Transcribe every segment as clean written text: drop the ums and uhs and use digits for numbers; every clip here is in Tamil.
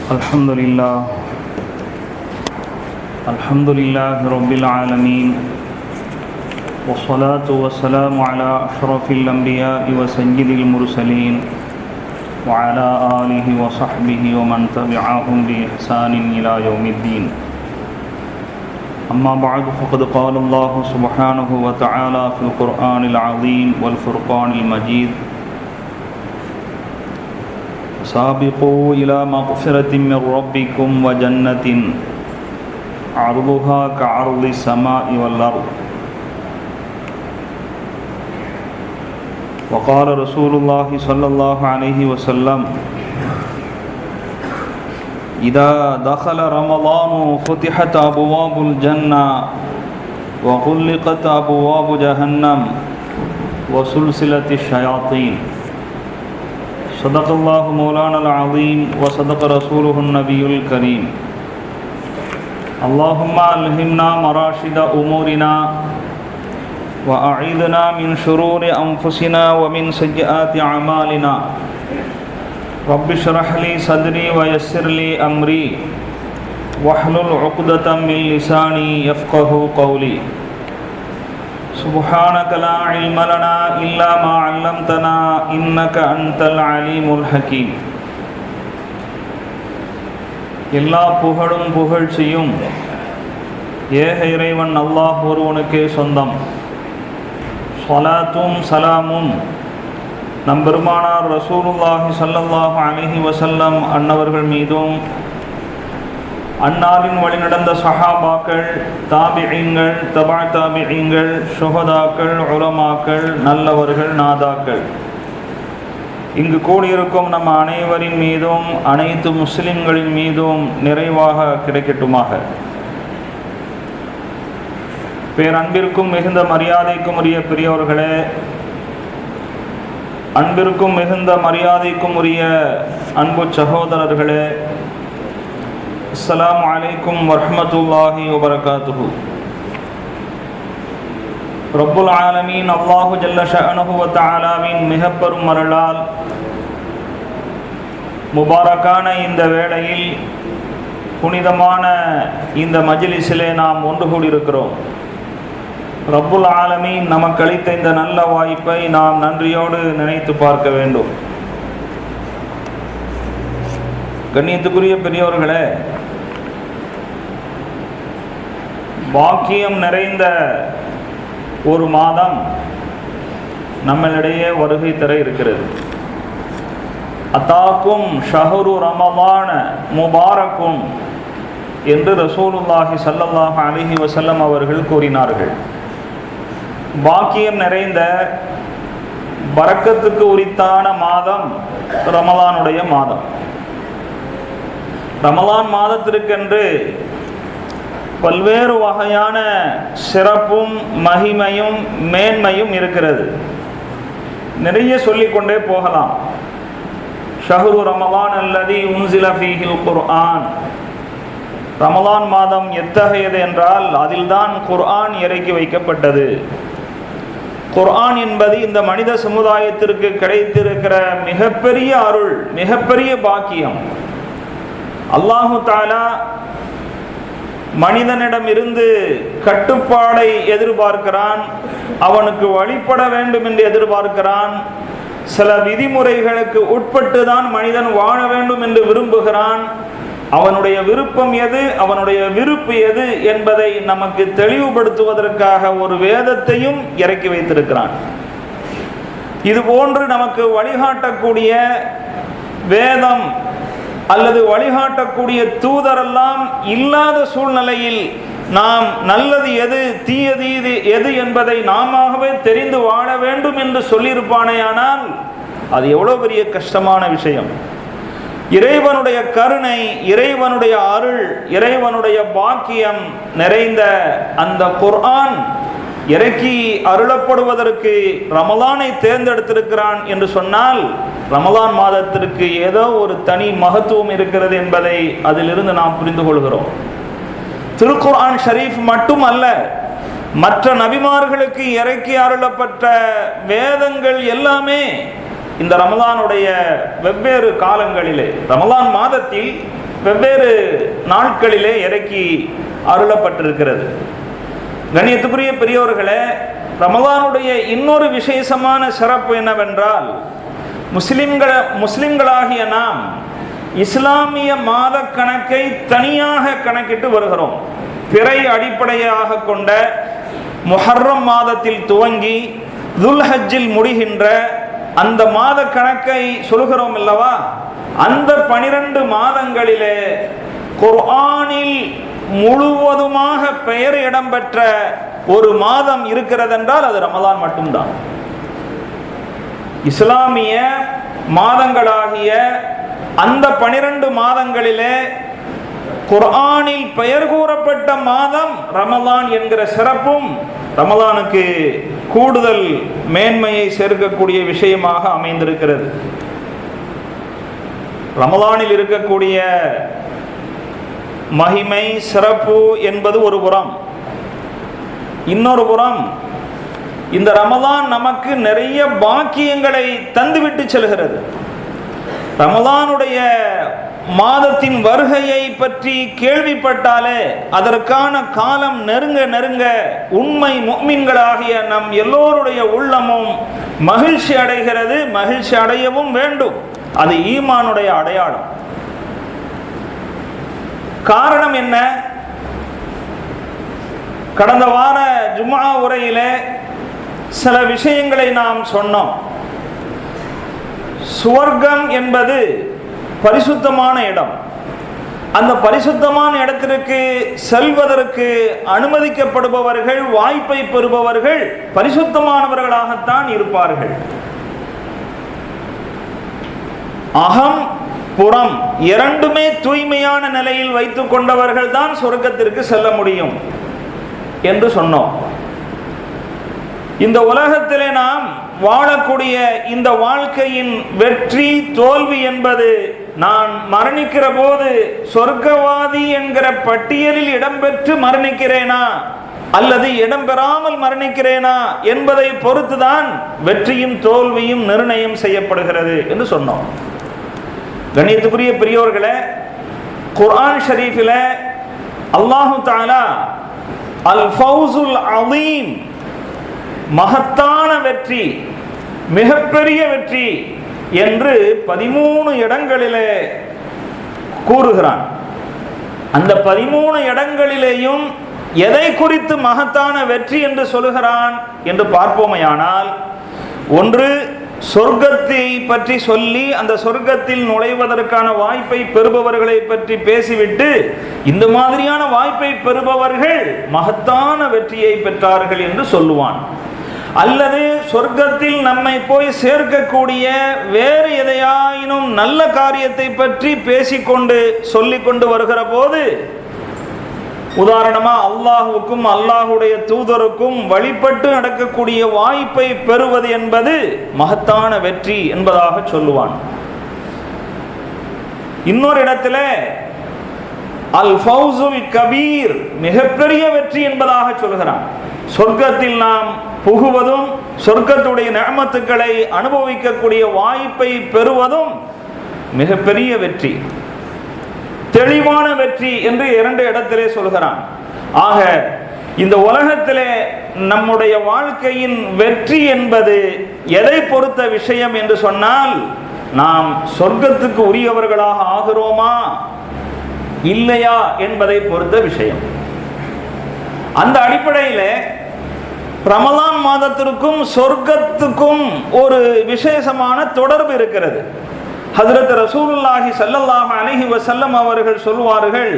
الحمد لله رب العالمين، والصلاة والسلام على أشرف الأنبياء وسيد المرسلين وعلى آله وصحبه ومن تبعهم بإحسان إلى يوم الدين. أما بعد، فقد قال الله سبحانه وتعالى في القرآن العظيم والفرقان المجيد: سابقوا إلى مغفرة من ربكم وجنة عرضها كعرض السماء والأرض. وقال رسول الله صلى الله عليه وسلم: إذا دخل رمضان فتحت أبواب الجنة وغلقت أبواب جهنم وسلسلة الشياطين. صدق الله مولانا العظيم وصدق رسوله النبي الكريم. اللهم ألهمنا مراشد أمورنا وأعيذنا من شرور أنفسنا ومن سيئات أعمالنا. رب اشرح لي صدري ويسر لي أمري واحلل عقدة من لساني يفقه قولي. سبحانك لا علم لنا إلا ما علمتنا إنك أنت العليم الحكيم. எல்லா புகழும் புகழ்ச்சியும் ஏக இறைவன் அல்லாஹ் ஒருவனுக்கே சொந்தம். ஸலாத்தும் சலாமும் நம் பெருமானார் ரசூலுல்லாஹி ஸல்லல்லாஹு அலைஹி வஸல்லம் அன்னவர்கள் மீதும், அன்னாரின் வழிநடந்த சஹாபாக்கள், தாபிஈன்கள், தபா தாபிஈன்கள், ஷுஹதாக்கள், உலமாக்கள், நல்லவர்கள், நாதாக்கள், இங்கு கூடியிருக்கும் நம் அனைவரின் மீதும் அனைத்து முஸ்லிம்களின் மீதும் நிறைவாக கிடைக்கட்டுமாக. பேரன்பிற்கும் மிகுந்த மரியாதைக்கும் உரிய பெரியோர்களே, அன்பிற்கும் மிகுந்த மரியாதைக்கும் உரிய அன்பு சகோதரர்களே, அஸ்ஸலாமு அலைக்கும் வரஹ்மத்துல்லாஹி வபரகாத்துஹு. ரப்புல் ஆலமீன் அல்லாஹு ஜல்ல ஷஅனுஹு வ தஆலாவின் மிகப்பெரும் அருளால் முபாரக்கான இந்த வேளையில், புனிதமான இந்த மஜ்லிஸிலே நாம் ஒன்று கூடியிருக்கிறோம். ரப்புல் ஆலமீன் நமக்கு அளித்த இந்த நல்ல வாய்ப்பை நாம் நன்றியோடு நினைத்து பார்க்க வேண்டும். கண்ணியத்துக்குரிய பெரியோர்களே, பாக்கியம் நிறைந்த ஒரு மாதம் நம்மளிடையே வருகை தர இருக்கிறது. அத்தாக்கும் ஷஹரு ரமலான முபாரக்கும் என்று ரசூலுல்லாஹி ஸல்லல்லாஹு அலைஹி வஸல்லம் அவர்கள் கூறினார்கள். பாக்கியம் நிறைந்த பரக்கத்துக்கு உரித்தான மாதம் ரமலானுடைய மாதம். ரமலான் மாதத்திற்கென்று பல்வேறு வகையான சிறப்பும் மகிமையும் மேன்மையும் இருக்கிறது. நிறைய சொல்லிக்கொண்டே போகலாம். ஷஹ்ரு ரமலான் அல்லதி உன்சில ஃபீஹில் குர்ஆன். ரமலான் மாதம் எத்தகையது என்றால், அதில்தான் குர்ஆன் இறக்கி வைக்கப்பட்டது. குர்ஆன் என்பது இந்த மனித சமுதாயத்திற்கு கிடைத்திருக்கிற மிகப்பெரிய அருள், மிகப்பெரிய பாக்கியம். அல்லாஹு தஆலா மனிதனிடமிருந்து கட்டுப்பாடை எதிர்பார்க்கிறான், அவனுக்கு வழிபட வேண்டும் என்று எதிர்பார்க்கிறான். சில விதிமுறைகளுக்கு உட்பட்டு தான் மனிதன் வாழ வேண்டும் என்று விரும்புகிறான். அவனுடைய விருப்பம் எது, அவனுடைய விருப்பு எது என்பதை நமக்கு தெளிவுபடுத்துவதற்காக ஒரு வேதத்தையும் இறக்கி வைத்திருக்கிறான். இதுபோன்று நமக்கு வழிகாட்டக்கூடிய வேதம் அல்லது வழிகாட்டக்கூடிய தூதரெல்லாம் இல்லாத சூழ்நிலையில் நாம் நல்லது எது, தீயது எது என்பதை நாமவே தெரிந்து வாழ வேண்டும் என்று சொல்லியிருப்பானேயானால் அது எவ்வளவு பெரிய கஷ்டமான விஷயம். இறைவனுடைய கருணை, இறைவனுடைய அருள், இறைவனுடைய பாக்கியம் நிறைந்த அந்த குர்ஆன் இறக்கி அருளப்படுவதற்கு ரமலானை தேர்ந்தெடுத்திருக்கிறான் என்று சொன்னால், ரமலான் மாதத்திற்கு ஏதோ ஒரு தனி மகத்துவம் இருக்கிறது என்பதை அதிலிருந்து நாம் புரிந்து கொள்கிறோம். திருக்குர்ஆன் ஷரீஃப் மட்டுமல்ல, மற்ற நபிமார்களுக்கு இறக்கி அருளப்பட்ட வேதங்கள் எல்லாமே இந்த ரமலானுடைய வெவ்வேறு காலங்களிலே, ரமலான் மாதத்தில் வெவ்வேறு நாட்களிலே இறக்கி அருளப்பட்டிருக்கிறது. கண்ணியத்துக்குரிய பெரியோர்களே, ரமலானுடைய இன்னொரு விசேஷமான சிறப்பு என்னவென்றால், முஸ்லிம்களாகிய நாம் இஸ்லாமிய மாத கணக்கை தனியாக கணக்கிட்டு வருகிறோம். பிறை அடிப்படையாக கொண்ட முஹர்ரம் மாதத்தில் துவங்கி துல்ஹஜ்ஜில் முடிகின்ற அந்த மாத கணக்கை சொல்கிறோம் அல்லவா? அந்த 12 மாதங்களிலே குர்ஆனில் முழுவதுமாக பெயர் இடம்பெற்ற ஒரு மாதம் இருக்கிறது என்றால் அது ரமலான் மட்டும்தான். இஸ்லாமிய மாதங்களாகிய அந்த 12 மாதங்களிலே குர்ஆனில் பெயர் கூறப்பட்ட மாதம் ரமலான் என்கிற சிறப்பும் ரமலானுக்கு கூடுதல் மேன்மையை சேர்க்கக்கூடிய விஷயமாக அமைந்திருக்கிறது. ரமலானில் இருக்கக்கூடிய மகிமை சிறப்பு என்பது ஒரு புறம், இன்னொரு புறம் இந்த ரமலான் நமக்கு நிறைய பாக்கியங்களை தந்துவிட்டு செல்கிறது. ரமலானுடைய மாதத்தின் வருகையை பற்றி கேள்விப்பட்டாலே அதற்கான காலம் நெருங்க நெருங்க உண்மை முஃமின்களாகிய நம் எல்லோருடைய உள்ளமும் மகிழ்ச்சி அடைகிறது. மகிழ்ச்சி அடையவும் வேண்டும். அது ஈமானுடைய அடையாளம். காரணம் என்ன? கடந்த வார ஜும்ஆ உரையிலே சில விஷயங்களை நாம் சொன்னோம். சுவர்க்கம் என்பது பரிசுத்தமான இடம். அந்த பரிசுத்தமான இடத்திற்கு செல்வதற்கு அனுமதிக்கப்படுபவர்கள், வாய்ப்பை பெறுபவர்கள் பரிசுத்தமானவர்களாகத்தான் இருப்பார்கள். அகம் புறம் இரண்டுமே தூய்மையான நிலையில் வைத்துக் கொண்டவர்கள் தான் சொர்க்கத்திற்கு செல்ல முடியும் என்று சொன்னோம். இந்த உலகத்திலே நாம் வாழக்கூடிய இந்த வாழ்க்கையின் வெற்றி தோல்வி என்பது நான் மரணிக்கிற போது சொர்க்கவாதி என்கிற பட்டியலில் இடம்பெற்று மரணிக்கிறேனா அல்லது இடம்பெறாமல் மரணிக்கிறேனா என்பதை பொறுத்துதான் வெற்றியும் தோல்வியும் நிர்ணயம் செய்யப்படுகிறது என்று சொன்னோம். கண்ணியத்துக்குரிய பெரியோர்களே, குர்ஆன் ஷரீஃபில் அல்லாஹு தஆலா அல் ஃபௌசுல் அலீம், மகத்தான வெற்றி, மிகப்பெரிய வெற்றி என்று 13 இடங்களிலே கூறுகிறான். அந்த 13 இடங்களிலேயும் எதை குறித்து மகத்தான வெற்றி என்று சொல்லுகிறான் என்று பார்ப்போமையானால், ஒன்று சொர்க்கத்தை பற்றி சொல்லி அந்த சொர்க்கத்தில் நுழைவதற்கான வாய்ப்பை பெறுபவர்களை பற்றி பேசிவிட்டு இந்த மாதிரியான வாய்ப்பை பெறுபவர்கள் மகத்தான வெற்றியை பெற்றார்கள் என்று சொல்லுவான். அல்லது சொர்க்கத்தில் நம்மை போய் சேர்க்கக்கூடிய வேறு எதையாயினும் நல்ல காரியத்தை பற்றி பேசிக்கொண்டு சொல்லிக்கொண்டு வருகிற போது, உதாரணமா அல்லாஹுக்கும் அல்லாஹுடைய தூதருக்கும் வழிபட்டு நடக்கக்கூடிய வாய்ப்பை பெறுவது என்பது மகத்தான வெற்றி என்பதாக சொல்லுவான். இன்னொரு இடத்துல அல் ஃபௌசுல் கபீர், மிகப்பெரிய வெற்றி என்பதாக சொல்கிறான். சொர்க்கத்தில் நாம் புகுவதும் சொர்க்கத்துடைய நிஅமத்துக்களை அனுபவிக்கக்கூடிய வாய்ப்பை பெறுவதும் மிகப்பெரிய வெற்றி, தெளிவான வெற்றி என்று 2 இடத்திலே சொல்கிறான். ஆக இந்த உலகத்திலே நம்முடைய வாழ்க்கையின் வெற்றி என்பது எதை பொறுத்த விஷயம் என்று சொன்னால், நாம் சொர்க்கத்துக்கு உரியவர்களாக ஆகிறோமா இல்லையா என்பதை பொறுத்த விஷயம். அந்த அடிப்படையில் ரமலான் மாதத்திற்கும் சொர்க்கத்துக்கும் ஒரு விசேஷமான தொடர்பு இருக்கிறது. ஹஜ்ரத் ரசூலுல்லாஹி ஸல்லல்லாஹு அலைஹி வஸல்லம் அவர்கள் சொல்வார்கள்,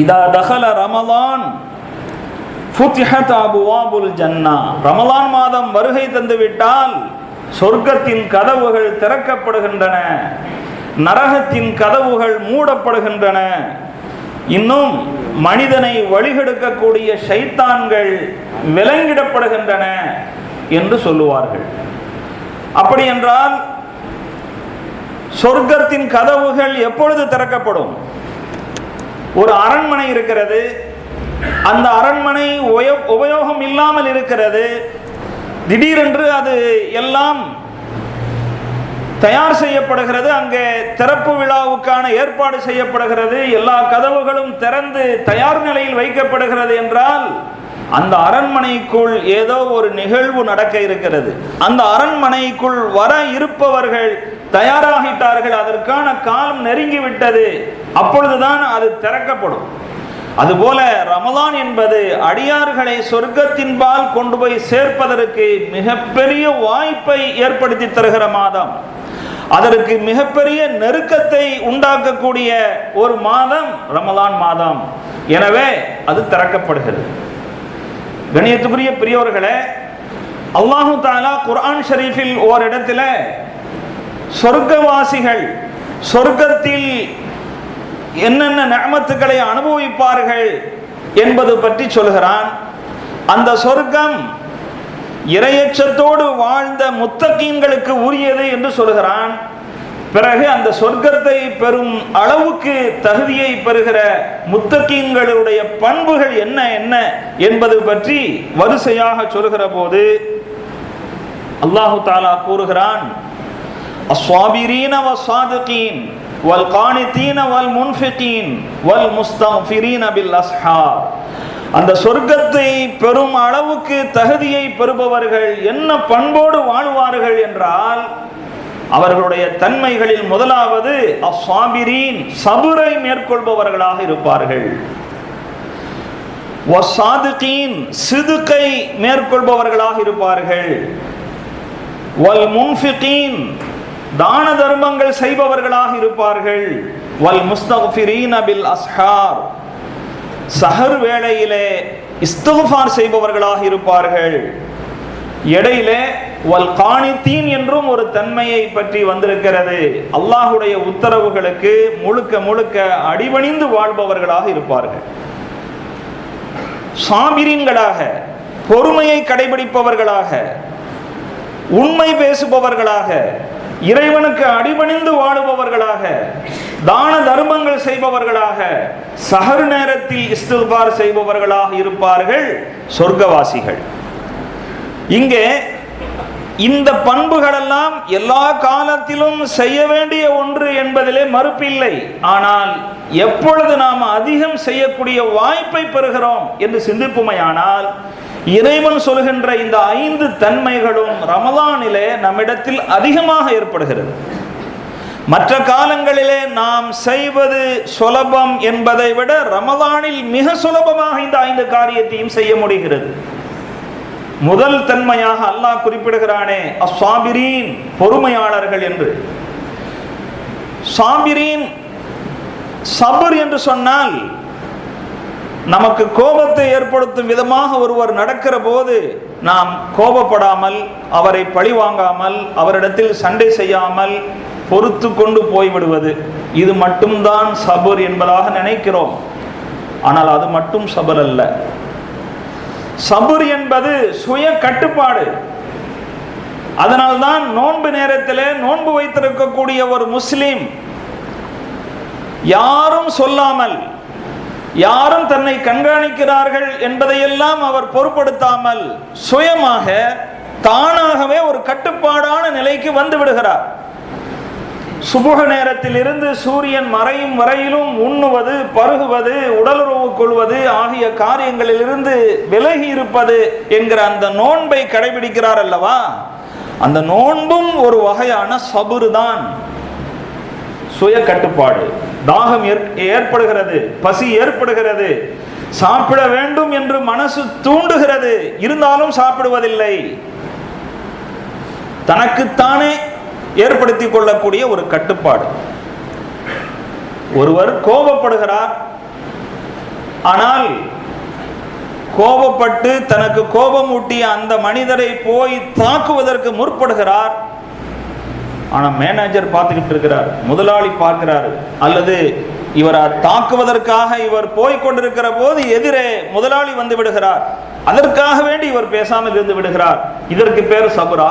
இதா தஹல ரமலான் ஃபுத்திஹத் அபுவாபுல் ஜன்னா, ரமலான் மாதம் வருகை தந்துவிட்டால் சொர்க்கத்தின் கதவுகள் திறக்கப்படுகின்றன, நரகத்தின் கதவுகள் மூடப்படுகின்றன, இன்னும் மனிதனை வழிகெடுக்கக்கூடிய ஷைத்தான்கள் விலங்கிடப்படுகின்றன என்று சொல்லுவார்கள். அப்படி என்றால் சொர்க்கத்தின் கதவுகள் எப்பொழுது திறக்கப்படும்? ஒரு அரண்மனை இருக்கிறது, அந்த அரண்மனை உபயோகம் இல்லாமல் இருக்கிறது, திடீரென்று அது எல்லாம் தயார் செய்யப்படுகிறது. அங்கே திறப்பு விழாவுக்கான ஏற்பாடு செய்யப்படுகிறது. எல்லா கதவுகளும் திறந்து தயார் நிலையில் வைக்கப்படுகிறது என்றால் அந்த அரண்மனைக்குள் ஏதோ ஒரு நிகழ்வு நடக்க இருக்கிறது. அந்த அரண்மனைக்குள் வர இருப்பவர்கள் தயாராகிட்டார்கள். அதற்கான காலம் நெருங்கிவிட்டது. அப்பொழுதுதான் அது திறக்கப்படும். அதுபோல ரமலான் என்பது அடியார்களை சொர்க்கத்தின்பால் கொண்டு போய் சேர்ப்பதற்கு மிகப்பெரிய வாய்ப்பை ஏற்படுத்தி தருகிற மாதம். அதற்கு மிகப்பெரிய நெருக்கத்தை உண்டாக்கக்கூடிய ஒரு மாதம் ரமலான் மாதம். எனவே அது திறக்கப்படுகிறது. கண்ணியத்துக்குரிய பெரியவர்களே, அல்லாஹு தஆலா குர்ஆன் ஷரீஃபில் ஓரிடத்தில் சொர்க்கவாசிகள் சொர்க்கத்தில் என்னென்ன நிஅமத்துக்களை அனுபவிப்பார்கள் என்பது பற்றி சொல்கிறான். அந்த சொர்க்கம் இறையச்சத்தோடு வாழ்ந்த முத்தகீன்களுக்கு உரியது என்று சொல்கிறான். பிறகு அந்த சொர்க்கத்தை பெறும் அளவுக்கு தகுதியை பெறுகிற முத்தகீன்களுடைய பண்புகள் என்ன என்ன என்பது பற்றி வரிசையாக சொல்கிற போது அல்லாஹு தஆலா கூறுகிறான், அஸ்ஸாபிரீன வஸ்ஸாதிகீன் வல் கானிதீன வல் முன்ஃபிகீன் வல் முஸ்தக்ஃபிரீன பில் அஸ்ஹார். அந்த சொர்க்கத்தை பெறும் அளவுக்கு தகுதியை பெறுபவர்கள் என்ன பண்போடு வாழுவார்கள் என்றால், அவர்களுடைய தன்மைகளில் முதலாவது அஸ்ஸாபிரீன், சபுரை மேற்கொள்பவர்களாக இருப்பார்கள். வஸ்ஸாதிகீன், சிதுகை மேற்கொள்பவர்களாக இருப்பார்கள். வல் முன்ஃபிகீன், தான தர்மங்கள் செய்பவர்களாக இருப்பார்கள். வல் முஸ்தக்ஃபிரீன பில் அஸ்ஹார், சஹர் வேளையிலே இஸ்திக்ஃபார் செய்பவர்களாக இருப்பார்கள். இடையிலே வல் கானிதீன் என்றும் ஒரு தன்மையை பற்றி வந்திருக்கிறது. அல்லாஹுடைய உத்தரவுகளுக்கு முழுக்க முழுக்க அடிபணிந்து வாழ்பவர்களாக இருப்பார்கள். சாபிரீன்களாக, பொறுமையை கடைபிடிப்பவர்களாக, உண்மை பேசுபவர்களாக, இறைவனுக்கு அடிபணிந்து வாழுபவர்களாக, தான தர்மங்கள் செய்பவர்களாக, சஹர் நேரத்தில் இஸ்திக்ஃபார் செய்பவர்களாக இருப்பார்கள் சொர்க்கவாசிகள். இங்கே இந்த பண்புகளெல்லாம் எல்லா காலத்திலும் செய்ய வேண்டிய ஒன்று என்பதிலே மறுப்பில்லை. ஆனால் எப்பொழுது நாம் அதிகம் செய்யக்கூடிய வாய்ப்பை பெறுகிறோம் என்று சிந்திப்புமையானால், இறைவன் சொல்கின்ற இந்த 5 தன்மைகளும் ரமலானிலே நம்மிடத்தில் அதிகமாக ஏற்படுகிறது. மற்ற காலங்களிலே நாம் செய்வது சுலபம் என்பதை விட ரமலானில் மிக சுலபமாக இந்த 5 காரியத்தையும் செய்ய முடிகிறது. முதல் தன்மையாக அல்லாஹ் குறிப்பிடுகிறானே அஸ்ஸாபிரீன், பொறுமையாளர்கள் என்று. சாபிரீன், சபர் என்று சொன்னால் நமக்கு கோபத்தை ஏற்படுத்தும் விதமாக ஒருவர் நடக்கிற போது நாம் கோபப்படாமல், அவரை பழி வாங்காமல், அவரிடத்தில் சண்டை செய்யாமல் பொறுத்து கொண்டு போய்விடுவது, இது மட்டும்தான் சபர் என்பதாக நினைக்கிறோம். ஆனால் அது மட்டும் சபர் அல்ல. சபர் என்பது சுய கட்டுப்பாடு. அதனால்தான் நோன்பு நேரத்திலே நோன்பு வைத்திருக்கக்கூடிய ஒரு முஸ்லிம் யாரும் சொல்லாமல், யாரும் தன்னை கண்காணிக்கிறார்கள் என்பதையெல்லாம் அவர் பொருட்படுத்தாமல் சுயமாக தானாகவே ஒரு கட்டுப்பாடான நிலைக்கு வந்து விடுகிறார். சுபுக நேரத்தில் இருந்து சூரியன் மறையும் வரையிலும் உண்ணுவது, பருகுவது, உடலுறவு கொள்வது ஆகிய காரியங்களில் இருந்து விலகி இருப்பது என்கிற அந்த நோன்பை கடைபிடிக்கிறார் அல்லவா, அந்த நோன்பும் ஒரு வகையான சபுரு தான். சுய கட்டுப்பாடு. தாகம் ஏற்படுகிறது, பசி ஏற்படுகிறது, சாப்பிட வேண்டும் என்று மனசு தூண்டுகிறது, இருந்தாலும் சாப்பிடுவதில்லை. தனக்குத்தானே ஏற்படுத்திக் கொள்ளக்கூடிய ஒரு கட்டுப்பாடு. ஒருவர் கோபப்படுகிறார், ஆனால் கோபப்பட்டு தனக்கு கோபமூட்டிய அந்த மனிதரை போய் தாக்குவதற்கு முற்படுகிறார். ஆனால் மேனேஜர் பார்த்துக்கிட்டு இருக்கிறார், முதலாளி பார்க்கிறார், அல்லது இவரை தாக்குவதற்காக இவர் போய் கொண்டிருக்கிற போது எதிரே முதலாளி வந்து விடுகிறார். அதற்காக வேண்டி இவர் பேசாமல் இருந்து விடுகிறார். இதற்கு பேர் சபுரா?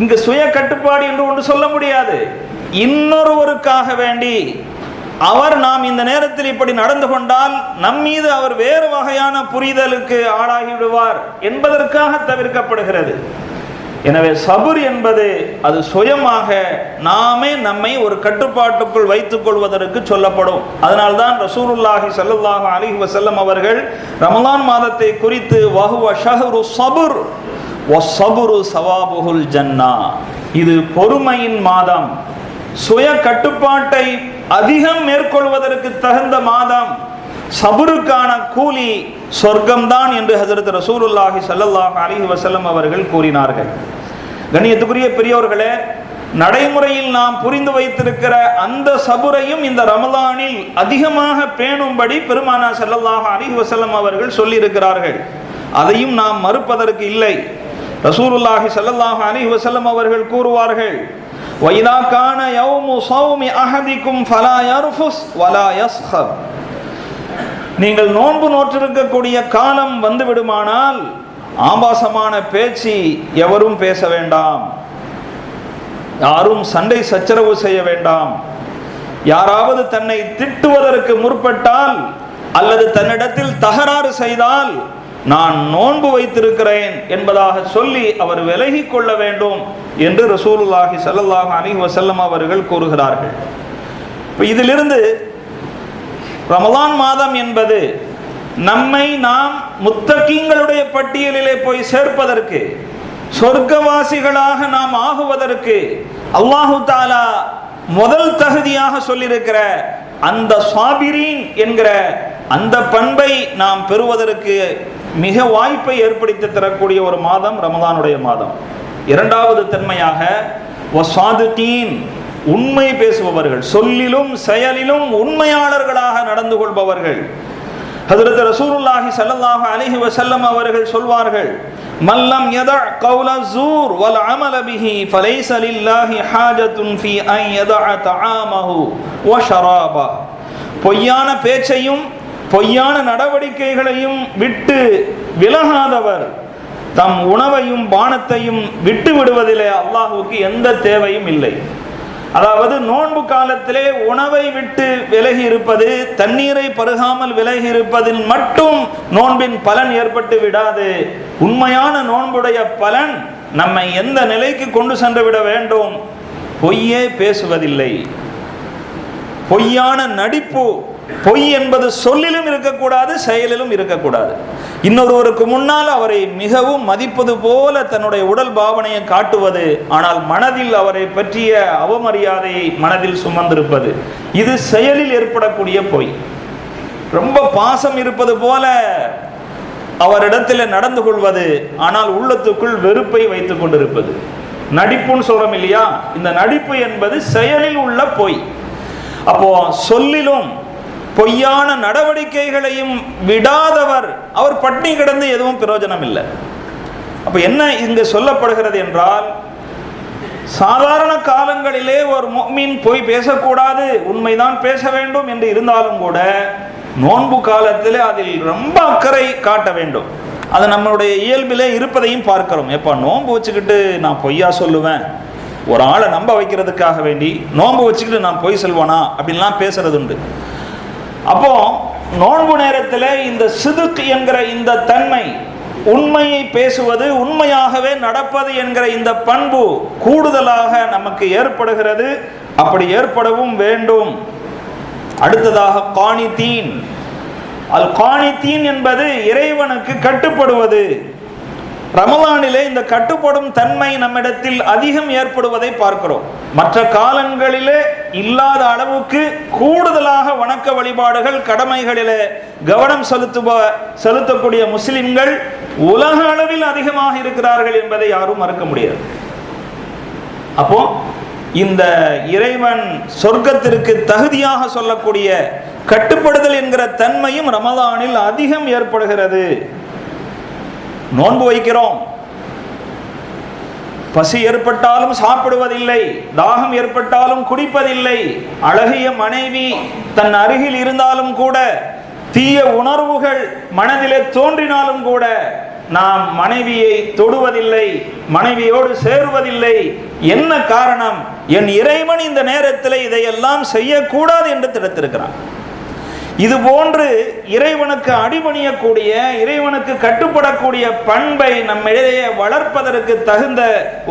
இங்கு சுய கட்டுப்பாடு என்று ஒன்று சொல்ல முடியாது. இன்னொருவருக்காக வேண்டி அவர் நாம் இந்த நேரத்தில் இப்படி நடந்து கொண்டால் நம் மீது அவர் வேறு வகையான புரிதலுக்கு ஆளாகிவிடுவார் என்பதற்காக தவிர்க்கப்படுகிறது. எனவே சபுர் என்பது அது சுயமாக நாமே நம்மை ஒரு கட்டுப்பாட்டுக்குள் வைத்துக் கொள்வதற்கு சொல்லப்படும். அதனால்தான் ரசூலுல்லாஹி ஸல்லல்லாஹு அலைஹி வஸல்லம் அவர்கள் ரமலான் மாதத்தை குறித்து வஹுவ ஷஹ்ரு ஸபுர் வஸ்ஸபுரு ஸவாபுல் ஜன்னா, இது பொறுமையின் மாதம், சுய கட்டுப்பாட்டை அதிகம் மேற்கொள்வதற்கு தகுந்த மாதம், சபுருக்கான கூலி சொர்க்கம்தான் என்று ஹஜ்ரத் ரசூலுல்லாஹி ஸல்லல்லாஹு அலைஹி வஸல்லம் அவர்கள் கூறினார்கள். கண்ணியத்துக்குரிய பெரியோர்களே, நடைமுறையில் நாம் புரிந்து வைத்திருக்கிற அந்த சபுரையும் இந்த ரமலானில் அதிகமாக பேணும்படி பெருமானார் ஸல்லல்லாஹு அலைஹி வஸல்லம் அவர்கள் சொல்லியிருக்கிறார்கள். அதையும் நாம் மறுப்பதற்கு இல்லை. ரசூலுல்லாஹி ஸல்லல்லாஹு அலைஹி வஸல்லம் அவர்கள் கூறுவார்கள், வைதா கான யௌமு ஸௌமி அஹதிக்கும் ஃபலா யர்ஃபுஸ் வலா யஸ்ஹப், நீங்கள் நோன்பு நோற்றிருக்கக்கூடிய காலம் வந்து விடுமானால் ஆபாசமான பேச்சு எவரும் பேச வேண்டாம், யாரும் சண்டை சச்சரவு செய்ய வேண்டாம், யாராவது தன்னை திட்டுவதற்கு முற்பட்டால் அல்லது தன்னிடத்தில் தகராறு செய்தால் நான் நோன்பு வைத்திருக்கிறேன் என்பதாக சொல்லி அவர் விலகி கொள்ள வேண்டும் என்று ரசூலுல்லாஹி ஸல்லல்லாஹு அலைஹி வஸல்லம் அவர்கள் கூறுகிறார்கள். இதிலிருந்து ரமலான் மாதம் என்பது நம்மை நாம் முத்தகீங்களுடைய பட்டியலிலே போய் சேர்ப்பதற்கு, சொர்க்கவாசிகளாக நாம் ஆகுவதற்கு அல்லாஹு தஆலா முதல் தகுதியாக சொல்லியிருக்கிற அந்த சாபிரீன் என்கிற அந்த பண்பை நாம் பெறுவதற்கு மிக வாய்ப்பை ஏற்படுத்தி தரக்கூடிய ஒரு மாதம் ரமலானுடைய மாதம். இரண்டாவது தன்மையாக வஸாதிகீன், உண்மை பேசுபவர்கள், சொல்லிலும் செயலிலும் உண்மையாளர்களாக நடந்து கொள்பவர்கள். ஹஜ்ரத் ரசூலுல்லாஹி ஸல்லல்லாஹு அலைஹி வஸல்லம் அவர்கள் சொல்வார்கள், மல்லம் யதஅ கௌல ஸூர் வல் அமல பிஹி ஃபலைஸ லில்லாஹி ஹாஜத்துன் ஃபீ அன் யதஅ தஆமஹு வ ஷராபா, பொய்யான பேச்சையும் பொய்யான நடவடிக்கைகளையும் விட்டு விலகாதவர் தம் உணவையும் பானத்தையும் விட்டு விடுவதிலே அல்லாஹ்வுக்கு எந்த தேவையும் இல்லை. அதாவது நோன்பு காலத்திலே உணவை விட்டு விலகி இருப்பது, தண்ணீரை பருகாமல் விலகி இருப்பதில் மட்டும் நோன்பின் பலன் ஏற்பட்டு விடாது. உண்மையான நோன்புடைய பலன் நம்மை எந்த நிலைக்கு கொண்டு சென்று விட வேண்டும்? பொய்யே பேசுவதில்லை, பொய்யான நடிப்பு, பொய் என்பது சொல்லிலும் இருக்கக்கூடாது, செயலிலும் இருக்கக்கூடாது. இன்னொருவருக்கு முன்னால் அவரை மிகவும் மதிப்பது போல தன்னுடைய உடல் பாவனையை காட்டுவது, ஆனால் மனதில் அவரை பற்றிய அவமரியாதையை மனதில் சுமந்திருப்பது, இது செயலில் ஏற்படக்கூடிய பொய். ரொம்ப பாசம் இருப்பது போல அவரிடத்தில் நடந்து கொள்வது, ஆனால் உள்ளத்துக்குள் வெறுப்பை வைத்துக் கொண்டிருப்பது, நடிப்புன்னு சொல்றோம் இல்லையா, இந்த நடிப்பு என்பது செயலில் உள்ள பொய். அப்போ சொல்லிலும் பொய்யான நடவடிக்கைகளையும் விடாதவர் அவர் பட்டினி கிடந்து எதுவும் பிரயோஜனம் இல்லை. அப்ப என்ன இங்கு சொல்லப்படுகிறது என்றால், சாதாரண காலங்களிலே ஒரு முஃமின் பொய் பேசக்கூடாது, உண்மைதான் பேச வேண்டும் என்று இருந்தாலும் கூட நோன்பு காலத்திலே அதில் ரொம்ப அக்கறை காட்ட வேண்டும். அது நம்மளுடைய இயல்பிலே இருப்பதையும் பார்க்கிறோம். எப்ப நோன்பு வச்சுக்கிட்டு நான் பொய்யா சொல்லுவேன், ஒரு ஆளை நம்ப வைக்கிறதுக்காக வேண்டி நோன்பு வச்சுக்கிட்டு நான் பொய் சொல்வானா அப்படின்லாம் பேசுறது உண்டு. அப்போ நோன்பு நேரத்தில் இந்த சிதுக் என்கிற இந்த தன்மை, உண்மையை பேசுவது, உண்மையாகவே நடப்பது என்கிற இந்த பண்பு கூடுதலாக நமக்கு ஏற்படுகிறது. அப்படி ஏற்படவும் வேண்டும். அடுத்ததாக காணித்தீன். அல் காணித்தீன் என்பது இறைவனுக்கு கட்டுப்படுவது. ரமலானிலே இந்த கட்டுப்படும் தன்மை நம்மிடத்தில் அதிகம் ஏற்படுவதை பார்க்கிறோம். மற்ற காலங்களிலே இல்லாத அளவுக்கு கூடுதலாக வணக்க வழிபாடுகள், கடமைகளிலே கவனம் செலுத்தக்கூடிய முஸ்லிம்கள் உலக அளவில் அதிகமாக இருக்கிறார்கள் என்பதை யாரும் மறுக்க முடியாது. அப்போ இந்த இறைவன் சொர்க்கத்திற்கு தகுதியாக சொல்லக்கூடிய கட்டுப்படுதல் என்கிற தன்மையும் ரமலானில் அதிகம் ஏற்படுகிறது. நோன்பு வைக்கிறோம், பசி ஏற்பட்டாலும் சாப்பிடுவதில்லை, தாகம் ஏற்பட்டாலும் குடிப்பதில்லை, அழகிய மனைவி தன் அருகில் இருந்தாலும் கூட, தீய உணர்வுகள் மனதிலே தோன்றினாலும் கூட நாம் மனைவியை தொடுவதில்லை, மனைவியோடு சேருவதில்லை. என்ன காரணம்? என் இறைவன் இந்த நேரத்தில் இதையெல்லாம் செய்யக்கூடாது என்று திடத்திருக்கிறான். இது போன்று இறைவனுக்கு அடிபணியக்கூடிய, இறைவனுக்கு கட்டுப்படக்கூடிய பண்பை நம்மிடையே வளர்ப்பதற்கு தகுந்த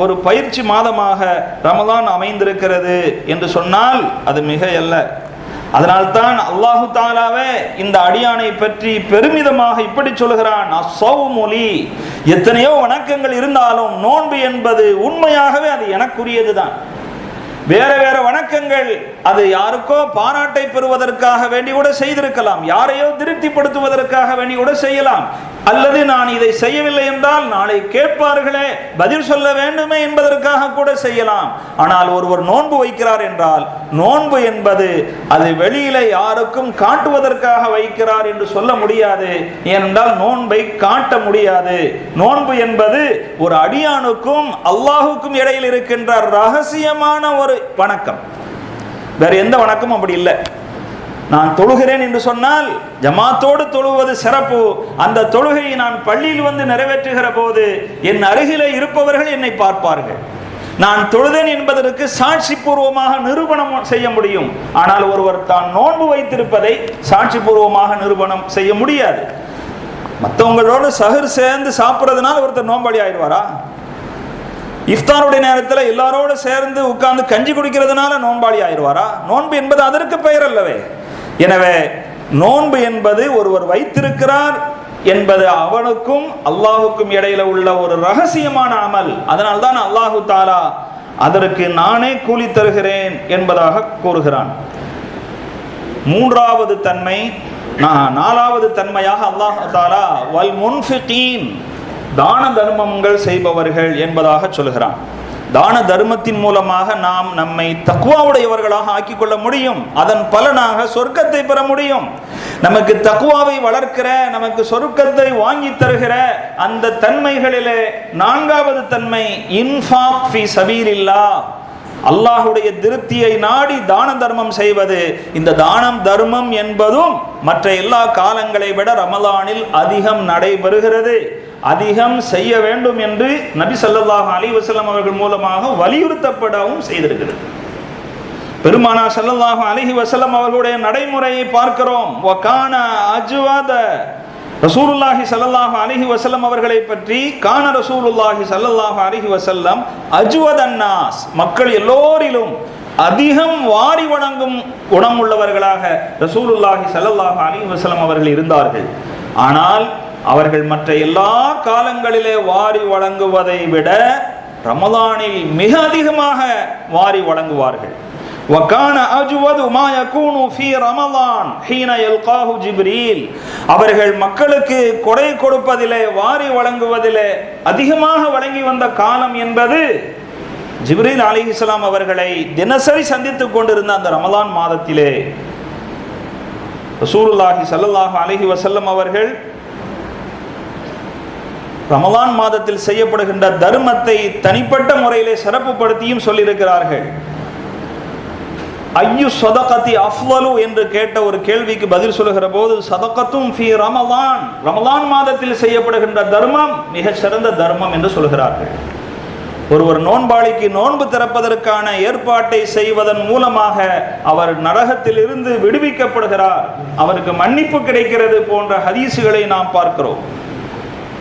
ஒரு பயிற்சி மாதமாக ரமலான் அமைந்திருக்கிறது என்று சொன்னால் அது மிக அல்ல. அதனால்தான் அல்லாஹு தாலாவே இந்த அடியானை பற்றி பெருமிதமாக இப்படி சொல்கிறான், அஸ்ஸௌமுலி, எத்தனையோ வணக்கங்கள் இருந்தாலும் நோன்பு என்பது உண்மையாகவே அது எனக்குரியதுதான். வேற வேற வணக்கங்கள் அது யாருக்கோ பாராட்டை பெறுவதற்காக வேண்டி கூட செய்திருக்கலாம், யாரையோ திருப்திப்படுத்துவதற்காக வேண்டி கூட செய்யலாம், அல்லது நான் இதை செய்யவில்லை என்றால் நாளை கேட்பார்களே, பதில் சொல்ல வேண்டுமே என்பதற்காக கூட செய்யலாம். ஆனால் ஒருவர் நோன்பு வைக்கிறார் என்றால் நோன்பு என்பது அது வெளியில யாருக்கும் காட்டுவதற்காக வைக்கிறார் என்று சொல்ல முடியாது. ஏனென்றால் நோன்பை காட்ட முடியாது. நோன்பு என்பது ஒரு அடியானுக்கும் அல்லாஹுக்கும் இடையில் இருக்கின்ற ரகசியமான ஒரு வணக்கம். வேற எந்த வணக்கமும் அப்படி இல்லை. நான் தொழுகிறேன் என்று சொன்னால் ஜமாத்தோடு தொழுவது சிறப்பு. அந்த தொழுகையை நான் பள்ளியில் வந்து நிறைவேற்றுகிற போது என் அருகிலே இருப்பவர்கள் என்னை பார்ப்பார்கள். நான் தொழுதேன் என்பதற்கு சாட்சி பூர்வமாக நிரூபணம் செய்ய முடியும். ஆனால் ஒருவர் தான் நோன்பு வைத்திருப்பதை சாட்சி பூர்வமாக நிரூபணம் செய்ய முடியாது. மற்றவங்களோடு சஹர் சேர்ந்து சாப்பிட்றதுனால ஒருத்தர் நோம்பாளி ஆயிடுவாரா? இஃப்தாருடைய நேரத்தில் எல்லாரோடு சேர்ந்து உட்கார்ந்து கஞ்சி குடிக்கிறதுனால நோன்பாளி ஆயிடுவாரா? நோன்பு என்பது அதற்கு பெயர் அல்லவே. எனவே நோன்பு என்பது ஒருவர் வைத்திருக்கிறார் என்பது அவனுக்கும் அல்லாஹுக்கும் இடையில உள்ள ஒரு ரகசியமான அமல். அதனால்தான் அல்லாஹு தாலா அதற்கு நானே கூலி தருகிறேன் என்பதாக கூறுகிறான். மூன்றாவது தன்மை, நாலாவது தன்மையாக அல்லாஹு தாலா வல் முன்ஃபிகீன், தான தர்மங்கள் செய்பவர்கள் என்பதாக சொல்கிறான். தான தர்மத்தின் மூலமாக நாம் நம்மை தக்வாவுடையவர்களாக ஆக்கிக் கொள்ள முடியும். அதன் பலனாக சொர்க்கத்தை பெற முடியும். நமக்கு தக்வாவை வளர்க்கிற, நமக்கு சொர்க்கத்தை வாங்கி தருகிற அந்த தன்மைகளிலே நான்காவது தன்மை இன்ஃபாக் ஃபீ சபீலில்லாஹ், அல்லாஹுடைய திருப்தியை நாடி தான தர்மம் செய்வது. இந்த தானம் தர்மம் என்பதும் மற்ற எல்லா காலங்களை விட ரமலானில் அதிகம் நடைபெறுகிறது. அதிகம் செய்ய வேண்டும் என்று நபி ஸல்லல்லாஹு அலைஹி வஸல்லம் அவர்கள் மூலமாக வலியுறுத்தப்படவும் செய்திருக்கிறது. பெருமானார் ஸல்லல்லாஹு அலைஹி வஸல்லம் அவர்களுடைய நடைமுறையை பார்க்கிறோம். வகான அஜ்வத, ரசூலுல்லாஹி ஸல்லல்லாஹு அலைஹி வஸல்லம் அவர்களை பற்றி கான ரசூலுல்லாஹி ஸல்லல்லாஹு அலைஹி வஸல்லம் அஜ்வதன் நாஸ், மக்கள் எல்லோரிலும் அதிகம் வாரி வழங்கும் குணமுள்ளவர்களாக ரசூலுல்லாஹி ஸல்லல்லாஹு அலைஹி வஸல்லம் அவர்கள் இருந்தார்கள். ஆனால் அவர்கள் மற்ற எல்லா காலங்களிலே வாரி வழங்குவதை விட ரமலானில் மிக அதிகமாக வாரி வழங்குவார்கள். வகான அஜ்வது மா யகூனு ஃபீ ரமலான் ஹீன யல்காஹு ஜிப்ரீல், அவர்கள் மக்களுக்கு கொடை கொடுப்பதிலே, வாரி வழங்குவதிலே அதிகமாக வழங்கி வந்த காலம் என்பது ஜிப்ரீல் அலைஹிஸ்ஸலாம் அவர்களை தினசரி சந்தித்துக் கொண்டிருந்த அந்த ரமலான் மாதத்திலே ரசூலுல்லாஹி ஸல்லல்லாஹு அலைஹி வஸல்லம் அவர்கள் ரமலான் மாதத்தில் செய்யப்படுகின்ற தர்மத்தை தனிப்பட்ட முறையிலே சிறப்புப்படுத்தியும் சொல்லியிருக்கிறார்கள். ஐயு சதகத்தி அஃலலு என்று கேட்ட ஒரு கேள்விக்கு பதில் சொல்லுகிற போது சதகத்தும் ஃபீ ரமலான், ரமலான் மாதத்தில் செய்யப்படுகின்ற தர்மம் மிக சிறந்த தர்மம் என்று சொல்கிறார்கள். ஒருவர் நோன்பாளிக்கு நோன்பு திறப்பதற்கான ஏற்பாட்டை செய்வதன் மூலமாக அவர் நரகத்தில் இருந்து விடுவிக்கப்படுகிறார், அவருக்கு மன்னிப்பு கிடைக்கிறது போன்ற ஹதீசுகளை நாம் பார்க்கிறோம்.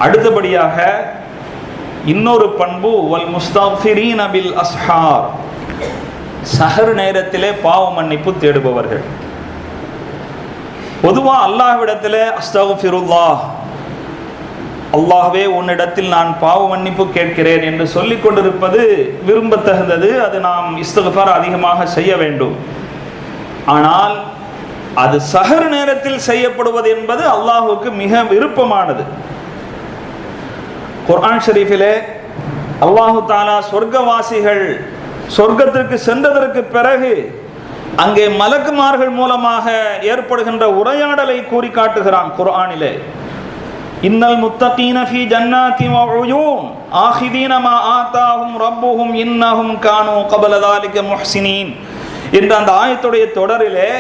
அடுத்தபடியாக இன்னொரு பண்பு வல் முஸ்தக்ஃபிரீன பில் அஸ்ஹார், சஹர் நேரத்திலே பாவ மன்னிப்பு தேடுபவர்கள். பொதுவாக அல்லாஹ்விடத்திலே அஸ்தக்ஃபிருல்லாஹ், அல்லாஹ்வே உன்னிடத்தில் நான் பாவ மன்னிப்பு கேட்கிறேன் என்று சொல்லிக் கொண்டிருப்பது விரும்பத்தகுந்தது. அது நாம் இஸ்திக்ஃபார் அதிகமாக செய்ய வேண்டும். ஆனால் அது சஹர் நேரத்தில் செய்யப்படுவது என்பது அல்லாஹ்வுக்கு மிக விருப்பமானது. குர்ஆன் ஷரீஃபிலே அல்லாஹு தாலா சொர்க்கவாசிகள் சொர்க்கத்திற்கு சென்றதற்கு பிறகு அங்கே மலக்குமார்கள் மூலமாக ஏற்படுகின்ற உரையாடலை கூறி காட்டுகிறான் குர்ஆனிலே. இன்னல் முத்தகீன ஃபீ ஜன்னாத்தி வ உயூன் ஆகிதீன மா ஆதாஹும் ரப்புஹும் இன்னஹும் கானூ கப்ல ذلك முஹ்ஸினீன் என்ற அந்த ஆயத்துடைய தொடரிலே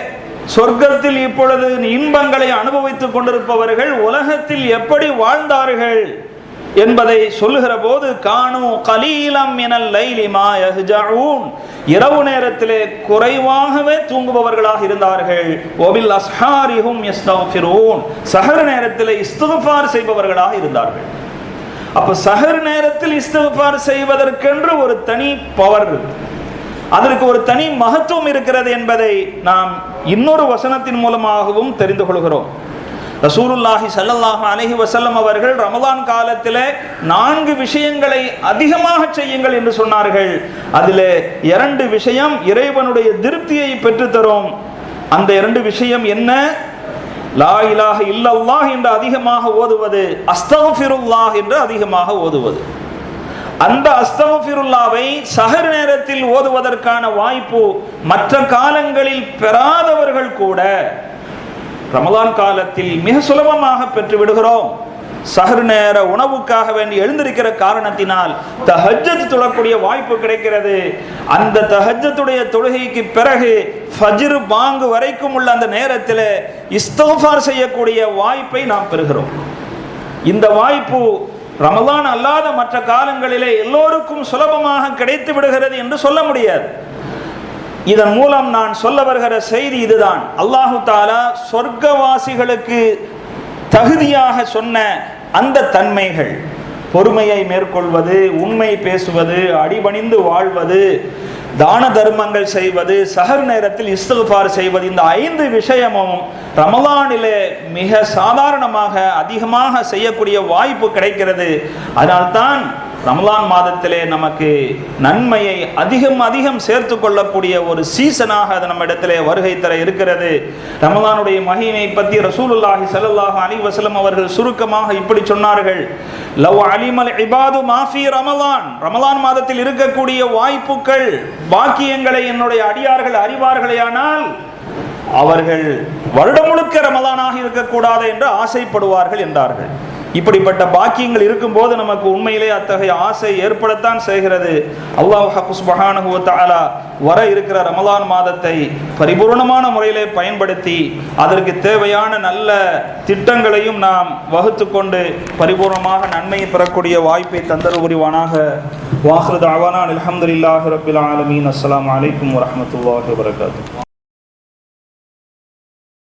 சொர்க்கத்தில் இப்பொழுது இன்பங்களை அனுபவித்துக் கொண்டிருப்பவர்கள் உலகத்தில் எப்படி வாழ்ந்தார்கள் என்பதை சொல்லுகிற போது கானு கலீலம் மினல் லைலி மா யஹ்ஜஊன், இரவு நேரத்திலே குறைவாகவே தூங்குபவர்களாக இருந்தார்கள். வபில் அஸ்ஹாரிஹும் யஸ்தக்ஃபிரூன், சஹர் நேரத்திலே இஸ்திக்ஃபார் செய்பவர்களாக இருந்தார்கள். அப்ப சஹர் நேரத்தில் இஸ்திக்ஃபார் செய்வதற்கென்று ஒரு தனி பவர், அதற்கு ஒரு தனி மகத்துவம் இருக்கிறது என்பதை நாம் இன்னொரு வசனத்தின் மூலமாகவும் தெரிந்து கொள்கிறோம். ரசூலுல்லாஹி ஸல்லல்லாஹு அலைஹி வஸல்லம் அவர்கள் ரமலான் காலத்திலே 4 விஷயங்களை அதிகமாக செய்யுங்கள் என்று சொன்னார்கள். அதிலே 2 விஷயம் இறைவனுடைய திருப்தியை பெற்றுத்தரும். அந்த 2 விஷயம் என்ன? லா இலாஹ இல்லல்லாஹ் என்று அதிகமாக ஓதுவது, அஸ்தக்ஃபிருல்லாஹ் என்று அதிகமாக ஓதுவது. அந்த அஸ்தக்ஃபிருல்லாவை சஹர் நேரத்தில் ஓதுவதற்கான வாய்ப்பு மற்ற காலங்களில் பெறாதவர்கள் கூட ரமலான் காலத்தில் மிக சுலபமாக பெற்று விடுகிறோம். சஹர் நேர உணவுக்காக வேண்டி எழுந்திருக்கிற காரணத்தினால் தஹஜ்ஜத் தொழக்கூடிய வாய்ப்பு கிடைக்கிறது. அந்த தஹஜ்ஜத்துடைய தொழுகைக்கு பிறகு ஃபஜ்ர் பாங்கு வரைக்கும் உள்ள அந்த நேரத்தில் இஸ்திக்ஃபார் செய்யக்கூடிய வாய்ப்பை நாம் பெறுகிறோம். இந்த வாய்ப்பு ரமலான் அல்லாத மற்ற காலங்களிலே எல்லோருக்கும் சுலபமாக கிடைத்து விடுகிறது என்று சொல்ல முடியாது. இதன் மூலம் நான் சொல்ல வருகிற செய்தி இதுதான். அல்லாஹு தாலா சொர்க்கவாசிகளுக்கு தகுதியாக சொன்ன அந்த தன்மைகள், பொறுமையை மேற்கொள்வது, உண்மை பேசுவது, அடிபணிந்து வாழ்வது, தான தர்மங்கள் செய்வது, சஹர் நேரத்தில் இஸ்திக்ஃபார் செய்வது, இந்த 5 விஷயமும் ரமலானிலே மிக சாதாரணமாக அதிகமாக செய்யக்கூடிய வாய்ப்பு கிடைக்கிறது. அதனால்தான் ரமலான் மாதத்திலே நமக்கு நன்மையை அதிகம் சேர்த்து கொள்ளக்கூடிய ஒரு சீசனாக அது நம்ம இடத்திலே வருகை தர இருக்கிறது. ரமலானுடைய மகிமை பற்றி ரசூலுல்லாஹி ஸல்லல்லாஹு அலைஹி வஸல்லம் அவர்கள் சுருக்கமாக இப்படி சொன்னார்கள்: லவ் அலிமல் இபாது மாஃபி ரமலான், ரமலான் மாதத்தில் இருக்கக்கூடிய வாய்ப்புகள், பாக்கியங்களை என்னுடைய அடியார்கள் அறிவார்களேயானால் அவர்கள் வருடம் முழுக்க ரமலானாக இருக்கக்கூடாது என்று ஆசைப்படுவார்கள் என்றார்கள். இப்படிப்பட்ட பாக்கியங்கள் இருக்கும்போது நமக்கு உண்மையிலே அத்தகைய ஆசை ஏற்படத்தான் செய்கிறது. அல்லாஹ் சுப்ஹானஹு வ தஆலா வர இருக்கிற ரமலான் மாதத்தை பரிபூர்ணமான முறையிலே பயன்படுத்தி அதற்கு தேவையான நல்ல திட்டங்களையும் நாம் வகுத்து கொண்டு பரிபூர்ணமாக நன்மையை பெறக்கூடிய வாய்ப்பை தந்தர் புரிவானாக. வாஹிரு தஅவானா அல்ஹம்துலில்லாஹி ரப்பில் ஆலமீன். அஸ்ஸலாமு அலைக்கும் வரஹ்மத்துல்லாஹி வபரகாத்துஹு.